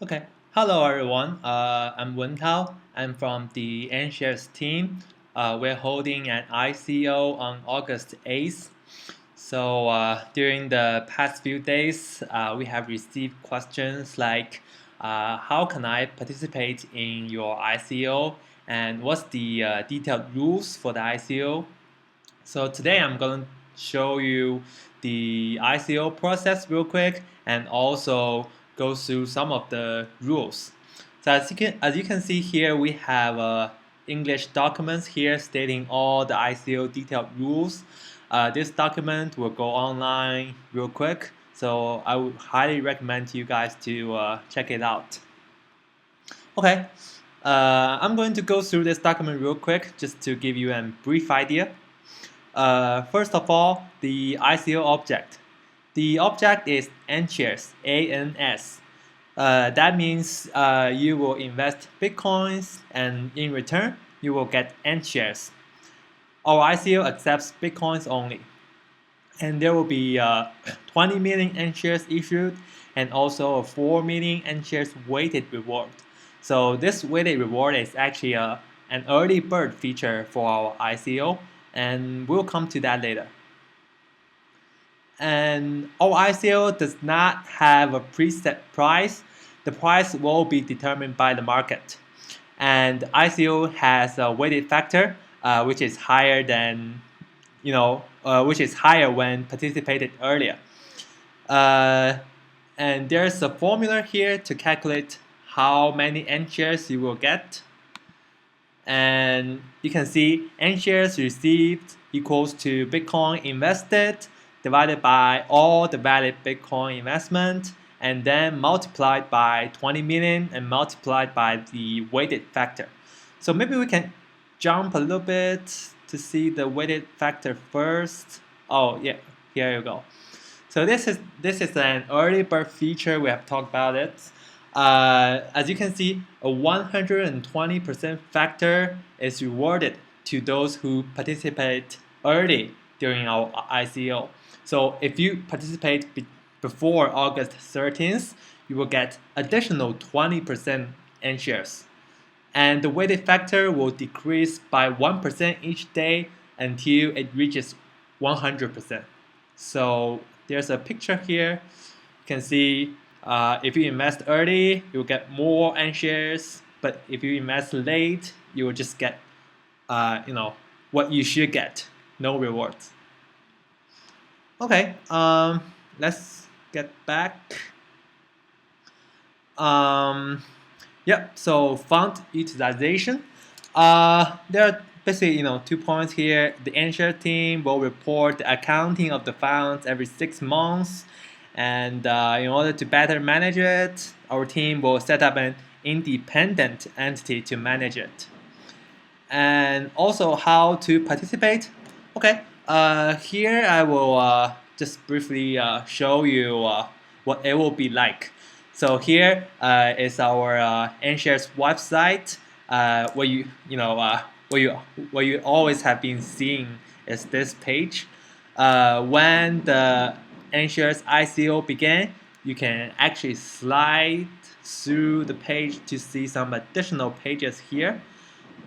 Okay. Hello, everyone. I'm Wen Tao. I'm from the Antshares team. We're holding an ICO on August 8th. So during the past few days, we have received questions like, how can I participate in your ICO? And what's the detailed rules for the ICO? So today I'm going to show you the ICO process real quick and also go through some of the rules. So as you can see here, we have English documents here stating all the ICO detailed rules. This document will go online real quick, so I would highly recommend you guys to check it out. Okay, I'm going to go through this document real quick just to give you a brief idea. First of all, the ICO object. The object is Antshares, ANS. That means you will invest Bitcoins and in return, you will get Antshares. Our ICO accepts Bitcoins only. And there will be 20 million Antshares issued and also a 4 million Antshares weighted reward. So this weighted reward is actually an early bird feature for our ICO, and we'll come to that later. And our ICO does not have a preset price. The price will be determined by the market. And ICO has a weighted factor, which is higher than, which is higher when participated earlier. And there's a formula here to calculate how many Antshares you will get. And you can see Antshares received equals to Bitcoin invested divided by all the valid Bitcoin investment, and then multiplied by 20 million and multiplied by the weighted factor. So maybe we can jump a little bit to see the weighted factor first. Oh yeah, here you go. So this is an early bird feature. We have talked about it. As you can see, a 120% factor is rewarded to those who participate early during our ICO. So if you participate before August 13th, you will get additional 20% Antshares. And the weighted factor will decrease by 1% each day until it reaches 100%. So there's a picture here. You can see if you invest early, you'll get more Antshares. But if you invest late, you will just get, what you should get, no rewards. Okay, let's get back. Yep. So fund utilization. There are basically 2 points here. The Antshares team will report the accounting of the funds every 6 months, and in order to better manage it, our team will set up an independent entity to manage it. And also how to participate. Okay. Here I will just briefly show you what it will be like. So here is our Antshares website. What you always have been seeing is this page. When the Antshares ICO began, you can actually slide through the page to see some additional pages here,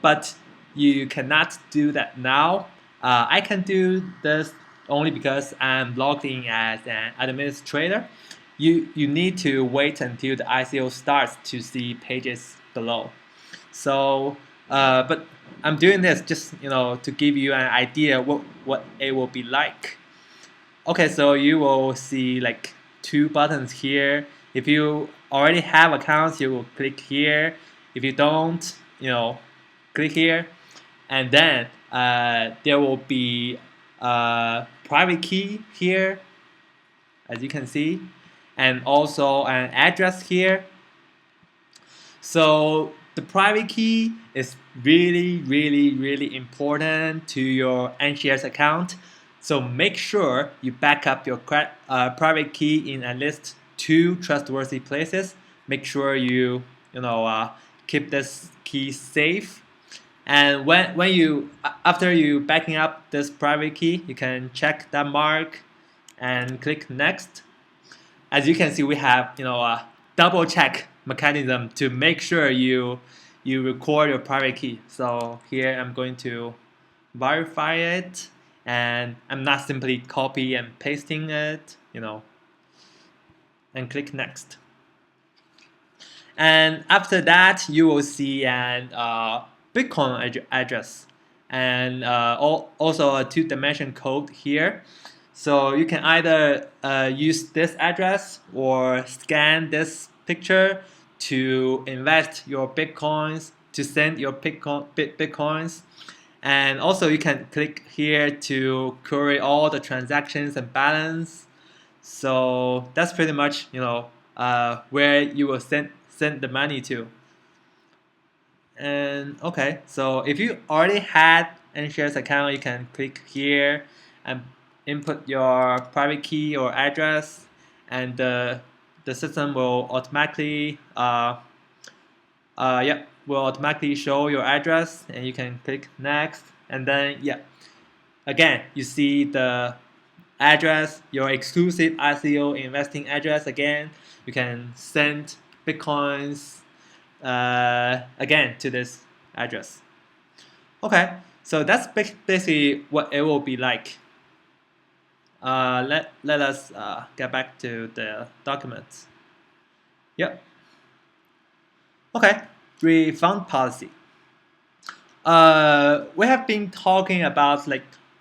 but you cannot do that now. I can do this only because I'm logged in as an administrator. You need to wait until the ICO starts to see pages below. So, but I'm doing this just to give you an idea what it will be like. Okay, so you will see like 2 buttons here. If you already have accounts, you will click here. If you don't, click here, and then there will be a private key here, as you can see, and also an address here. So the private key is really important to your Antshares account. So make sure you back up your private key in at least 2 trustworthy places. Make sure you keep this key safe. And when you after you backing up this private key, you can check that mark and click next. As you can see, we have double check mechanism to make sure you record your private key. So here I'm going to verify it, and I'm not simply copy and pasting it, and click next. And after that, you will see an Bitcoin address, and also a two-dimension code here. So you can either use this address or scan this picture to invest your Bitcoins, to send your Bitcoins. And also you can click here to query all the transactions and balance. So that's pretty much where you will send the money to. And okay, so if you already had Antshares account, you can click here and input your private key or address, and the system will automatically will automatically show your address, and you can click next, and then again you see the address, your exclusive ICO investing address. Again, you can send Bitcoins again to this address. Okay, so that's basically what it will be like. Let us get back to the documents. Yep. Okay, refund policy. We have been talking about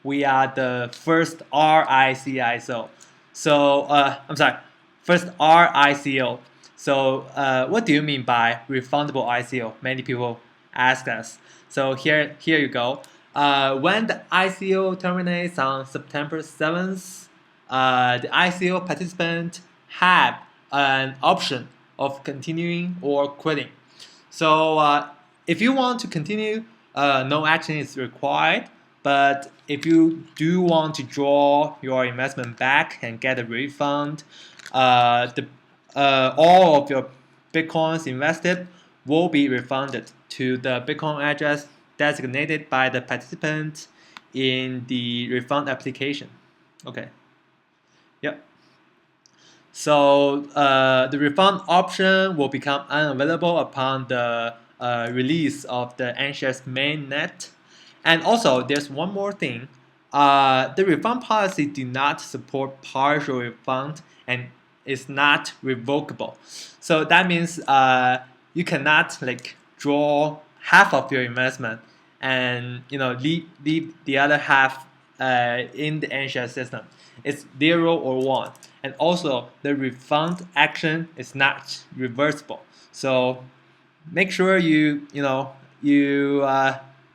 we are the first RICO. So I'm sorry, first RICO. So what do you mean by refundable ICO? Many people ask us. So here you go. When the ICO terminates on September 7th, the ICO participant have an option of continuing or quitting. So if you want to continue, no action is required. But if you do want to draw your investment back and get a refund, all of your Bitcoins invested will be refunded to the Bitcoin address designated by the participant in the refund application. Okay. Yep. So the refund option will become unavailable upon the release of the Antshares mainnet. And also, there's one more thing. The refund policy do not support partial refund and is not revocable. So that means you cannot draw half of your investment and leave the other half in the Antshares system. It's 0 or 1. And also, the refund action is not reversible. So make sure you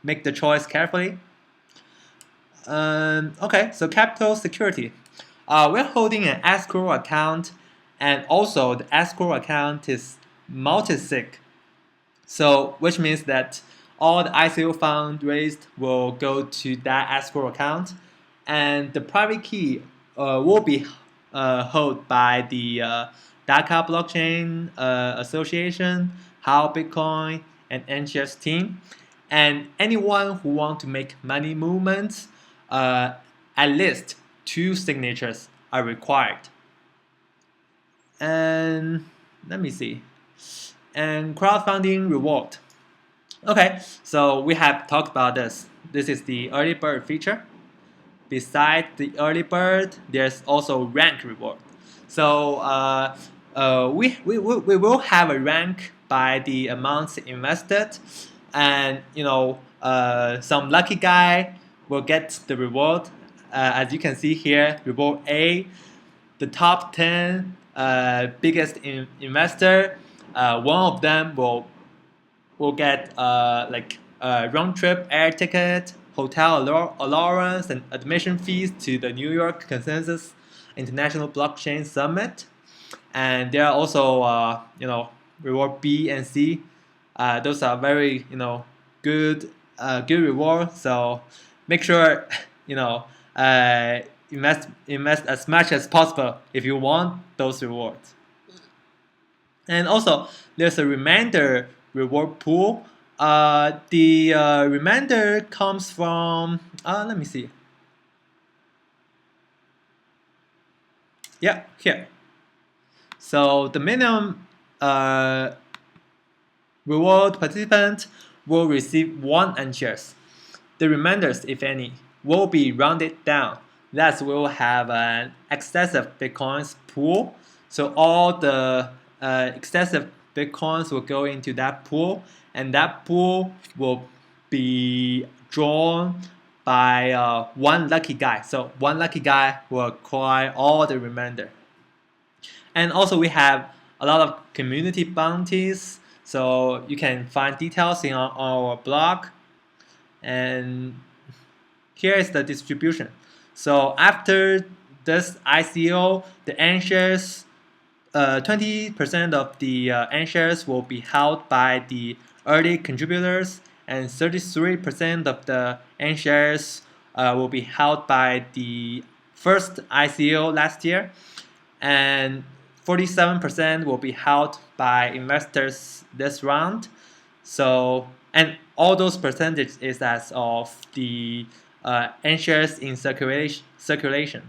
make the choice carefully. Okay, so capital security. We're holding an escrow account, and also the escrow account is multi-sig. So which means that all the ICO fund raised will go to that escrow account, and the private key will be held by the Dhaka Blockchain Association, How Bitcoin, and Antshares team. And anyone who want to make money movements, at least 2 signatures are required. And let me see. And crowdfunding reward. Okay, so we have talked about this. This is the early bird feature. Besides the early bird, there's also rank reward. So we will have a rank by the amounts invested, and some lucky guy will get the reward. As you can see here, reward A, the top 10 biggest investor. One of them will get a round trip air ticket, hotel allowance, and admission fees to the New York Consensus International Blockchain Summit. And there are also reward B and C. Those are very good rewards. So make sure invest as much as possible if you want those rewards. And also, there's a remainder reward pool. The remainder comes from, let me see. Yeah, here. So the minimum reward participant will receive 1 Antshares. The remainders, if any, will be rounded down. Thus, we will have an excessive bitcoins pool. So all the excessive bitcoins will go into that pool, and that pool will be drawn by one lucky guy. So one lucky guy will acquire all the remainder. And also we have a lot of community bounties. So you can find details in our blog. And here is the distribution. So after this ICO, the Antshares, 20% of the Antshares will be held by the early contributors, and 33% of the Antshares will be held by the first ICO last year, and 47% will be held by investors this round. So, and all those percentages is as of the Antshares in circulation.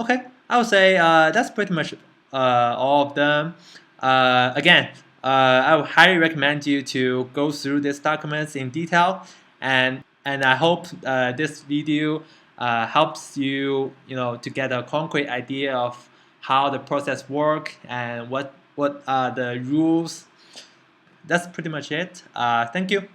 Okay, I would say that's pretty much all of them. Again, I would highly recommend you to go through these documents in detail, and I hope this video helps you, to get a concrete idea of how the process work and what are the rules. That's pretty much it. Thank you.